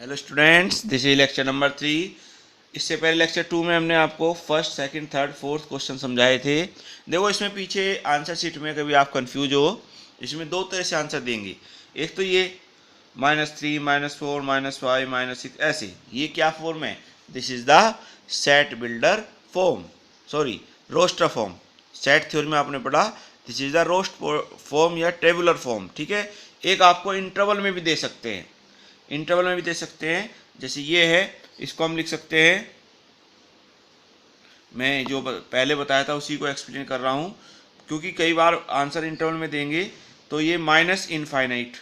Hello students, this is lecture number 3। इससे पहले lecture 2 में हमने आपको first, second, third, fourth question समझाए थे। देखो, इसमें पीछे आंसर शीट में कभी आप कंफ्यूज हो, इसमें दो तरह से आंसर देंगे। एक तो ये -3, -4, -5, -6 ऐसे। ये क्या फॉर्म है? This is the set builder form, sorry roster form. Set theory में आपने पढ़ा, this is the roast form या टेबुलर फॉर्म। ठीक है। एक आपको इंटरवल में भी दे सकते हैं, इंटरवल में भी दे सकते हैं। जैसे ये है, इसको हम लिख सकते हैं, मैं जो पहले बताया था उसी को एक्सप्लेन कर रहा हूँ, क्योंकि कई बार आंसर इंटरवल में देंगे तो ये माइनस इनफाइनाइट,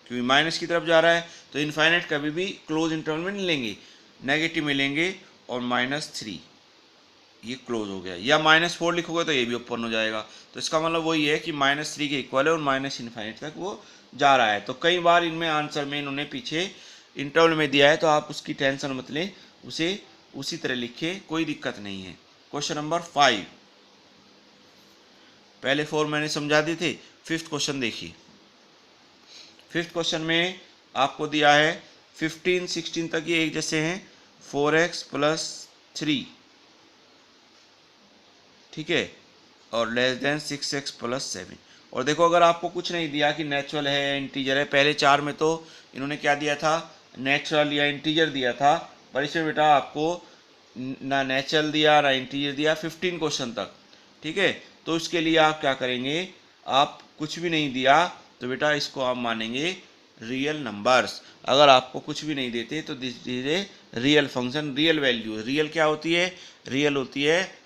क्योंकि माइनस की तरफ जा रहा है तो इनफाइनाइट कभी भी क्लोज इंटरवल में नहीं लेंगे, नेगेटिव में लेंगे। और -3 ये क्लोज हो गया, या -4 लिखोगे तो ये भी ओपन हो जाएगा। तो इसका मतलब वही है कि -3 के इक्वल है और माइनस इनफाइनाइट तक वो जा रहा है। तो कई बार इनमें आंसर में इन्होंने पीछे इंटरवल में दिया है, तो आप उसकी टेंशन मत लें, उसे उसी तरह लिखे, कोई दिक्कत नहीं है। क्वेश्चन नंबर 5, पहले 4 मैंने समझा दिए थे। फिफ्थ क्वेश्चन देखिए। फिफ्थ क्वेश्चन में आपको दिया है 15, 16 तक ये एक जैसे हैं, 4x + 3, ठीक है, और < 6x + 7। और देखो, अगर आपको कुछ नहीं दिया कि नेचुरल है या इंटीजर है, पहले 4 में तो इन्होंने क्या दिया था, नेचुरल या इंटीजर दिया था, पर इसमें बेटा आपको ना नेचुरल दिया ना इंटीजर दिया, 15 क्वेश्चन तक। ठीक है, तो इसके लिए आप क्या करेंगे, आप कुछ भी नहीं दिया तो बेटा इसको आप मानेंगे रियल नंबर्स। अगर आपको कुछ भी नहीं देते तो this is a real function, real value. Real क्या होती है? रियल होती है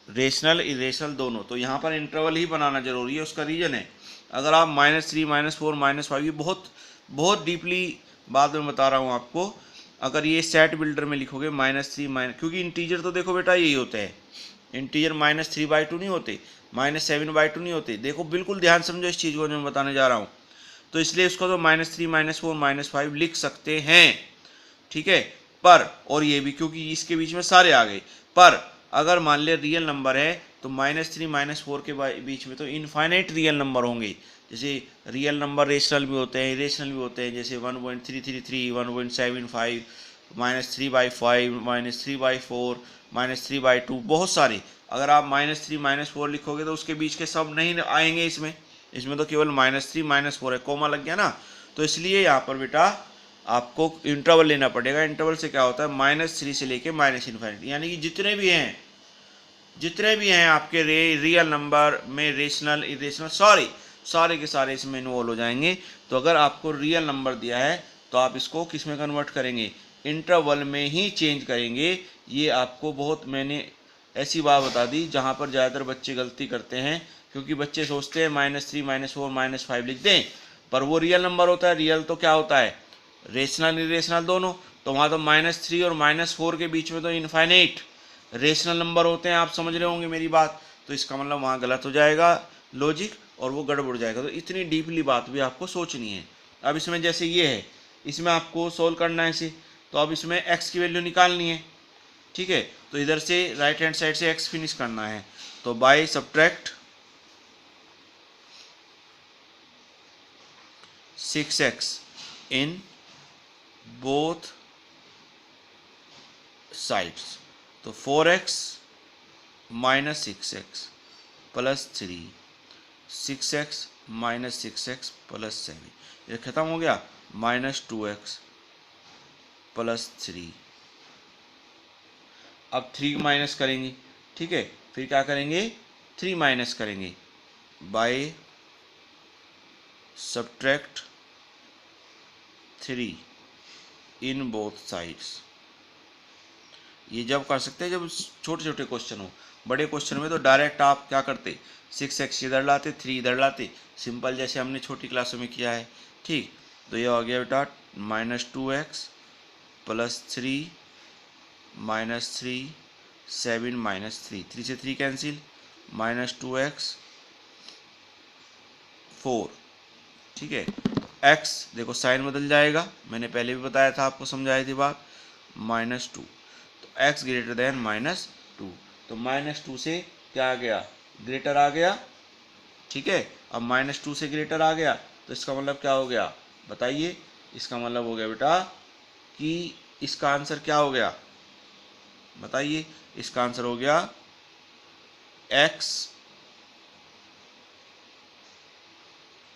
रेशनल इरेशनल दोनों। तो यहाँ पर इंटरवल ही बनाना जरूरी है, उसका रीजन है। अगर आप -3, -4, -5, ये बहुत बहुत डीपली बाद में बता रहा हूँ आपको। अगर ये सेट बिल्डर में लिखोगे -3 क्योंकि इंटीजर तो देखो बेटा यही होता है, इंटीजर -3/2 नहीं होते, -7/2 नहीं होते। देखो, बिल्कुल ध्यान समझो इस चीज़ को जो मैं बताने जा रहा हूँ। तो इसलिए इसको तो -3, -4, -5 लिख सकते हैं, ठीक है। पर और ये भी, क्योंकि इसके बीच में सारे आ गए। पर अगर मान लिया रियल नंबर है तो -3, -4 के बीच में तो इनफाइनाइट रियल नंबर होंगे। जैसे रियल नंबर रेशनल भी होते हैं, इरेशनल भी होते हैं, जैसे 1.333, 1.75, -3/5, -3/4, -3/2, बहुत सारे। अगर आप -3, -4 लिखोगे तो उसके बीच के सब नहीं आएंगे इसमें, इसमें तो केवल -3, -4 है, कोमा लग गया ना। तो इसलिए यहाँ पर बेटा आपको इंटरवल लेना पड़ेगा। इंटरवल से क्या होता है, -3 से लेके -∞, यानी कि जितने भी हैं आपके रियल नंबर में रेशनल इरेशनल सारे के सारे इसमें इन्वॉल्व हो जाएंगे। तो अगर आपको रियल नंबर दिया है तो आप इसको किस में कन्वर्ट करेंगे, इंटरवल में ही चेंज करेंगे। ये आपको बहुत मैंने ऐसी बात बता दी जहाँ पर ज़्यादातर बच्चे गलती करते हैं, क्योंकि बच्चे सोचते हैं -3, -4, -5 लिख दें, पर वो रियल नंबर होता है। रियल तो क्या होता है, रेशनल इरेशनल दोनों। तो वहाँ तो -3 और -4 के बीच में तो इनफाइनाइट रेशनल नंबर होते हैं, आप समझ रहे होंगे मेरी बात। तो इसका मतलब वहाँ गलत हो जाएगा लॉजिक, और वो गड़बड़ जाएगा। तो इतनी डीपली बात भी आपको सोचनी है। अब इसमें जैसे ये है, इसमें आपको सोल्व करना है इसे, तो अब इसमें x की वैल्यू निकालनी है, ठीक है। तो इधर से राइट हैंड साइड से x फिनिश करना है, तो by subtract 6x in both sides. तो 4x - 6x + 3, 6x - 6x + 7, ये खत्म हो गया। -2x + 3, अब 3 माइनस करेंगे, ठीक है। फिर क्या करेंगे, 3 माइनस करेंगे by subtract 3 in both sides. ये जब कर सकते हैं जब छोटे छोटे क्वेश्चन हो। बड़े क्वेश्चन में तो डायरेक्ट आप क्या करते, 6x इधर लाते, 3 इधर लाते, सिंपल जैसे हमने छोटी क्लासों में किया है, ठीक। तो ये हो गया बेटा -2x + 3 -3 7 -3, 3 से 3 कैंसिल, -2x 4, ठीक है। x देखो साइन बदल जाएगा, मैंने पहले भी बताया था, आपको समझाई थी बात, -2। तो x ग्रेटर देन -2, तो -2 से क्या आ गया, ग्रेटर आ गया, ठीक है। अब -2 से ग्रेटर आ गया तो इसका मतलब क्या हो गया बताइए, इसका मतलब हो गया बेटा कि इसका आंसर क्या हो गया, बताइए। इसका आंसर हो गया x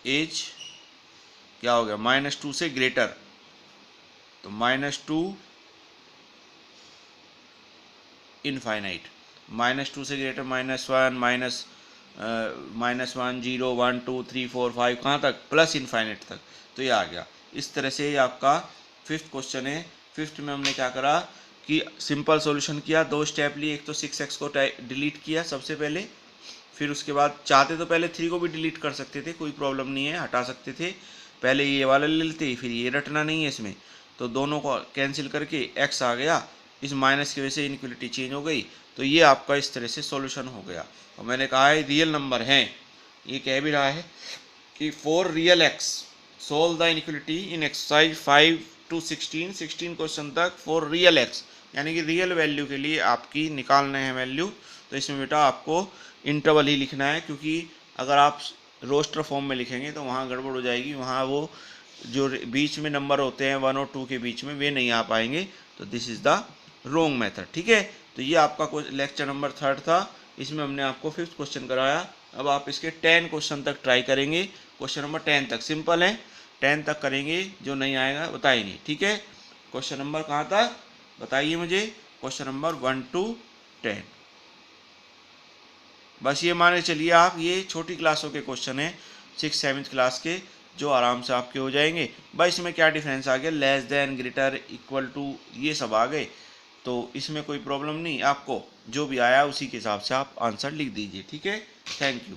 एज क्या हो गया -2 से ग्रेटर, तो -2 इनफाइनाइट, -2 से ग्रेटर -1 -1 0 1 2 3 4 5 कहाँ तक, प्लस इनफाइनाइट तक। तो ये आ गया। इस तरह से ये आपका फिफ्थ क्वेश्चन है। फिफ्थ में हमने क्या करा कि सिंपल सॉल्यूशन किया, दो स्टेप लिए। एक तो 6x को डिलीट किया सबसे पहले, फिर उसके बाद चाहते तो पहले 3 को भी डिलीट कर सकते थे, कोई प्रॉब्लम नहीं है, हटा सकते थे। पहले ये वाला ले लेते, फिर ये रटना नहीं है इसमें। तो दोनों को कैंसिल करके x आ गया, इस माइनस की वजह से इनइक्वालिटी चेंज हो गई। तो ये आपका इस तरह से सॉल्यूशन हो गया। और मैंने कहा है रियल नंबर हैं, ये कह भी रहा है कि for real x solve the inequality in exercise 5 to 16 question तक फॉर रियल x, यानी कि रियल वैल्यू के लिए आपकी निकालने हैं वैल्यू। तो इसमें बेटा आपको इंटरवल ही लिखना है, क्योंकि अगर आप रोस्टर फॉर्म में लिखेंगे तो वहाँ गड़बड़ हो जाएगी, वहाँ वो जो बीच में नंबर होते हैं 1 और 2 के बीच में वे नहीं आ पाएंगे। तो this is the wrong method, ठीक है। तो ये आपका लेक्चर नंबर 3 था, इसमें हमने आपको 5th क्वेश्चन कराया। अब आप इसके 10 क्वेश्चन तक ट्राई करेंगे, क्वेश्चन नंबर 10 तक सिंपल है, 10 तक करेंगे, जो नहीं आएगा बताएंगे, ठीक है। क्वेश्चन नंबर कहाँ तक बताइए मुझे, क्वेश्चन नंबर 1 to 10। बस ये माने चलिए आप, ये छोटी क्लासों के क्वेश्चन हैं, 6th 7th क्लास के, जो आराम से आपके हो जाएंगे। भाई इसमें क्या डिफरेंस आ गया, less than, greater, equal to, ये सब आ गए। तो इसमें कोई प्रॉब्लम नहीं, आपको जो भी आया उसी के हिसाब से आप आंसर लिख दीजिए, ठीक है। Thank you.